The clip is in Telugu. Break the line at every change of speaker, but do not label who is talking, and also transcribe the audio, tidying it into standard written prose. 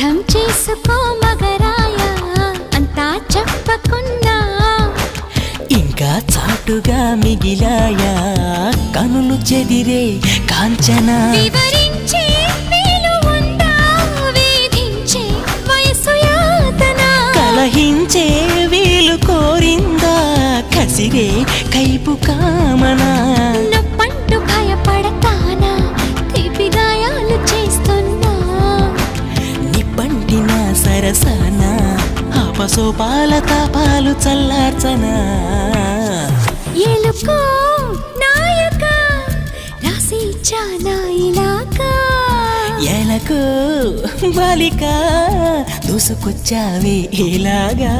అర్థం చేసుకో మగరాయ అంతా చెప్పకున్నా
ఇంకా చాటుగా మిగిలాయా కనులు చెదిరే కాంచనా
వివరించే వీలు ఉందా వేధించే వయసు యాతన
కలహించే వీలు కోరిందా కసిరే కైపు కామనా
నొప్పంటూ భయపడతానా తీపి గాయాలు చేస్తున్నా
నిప్పంటిన సరసన ఆపసోపాల తాపాలు చల్లార్చనా
ఎలుకో నాయక రాసి చానా ఇలాగా
ఎలకు బాలిక దూసుకొచ్చావే ఇలాగా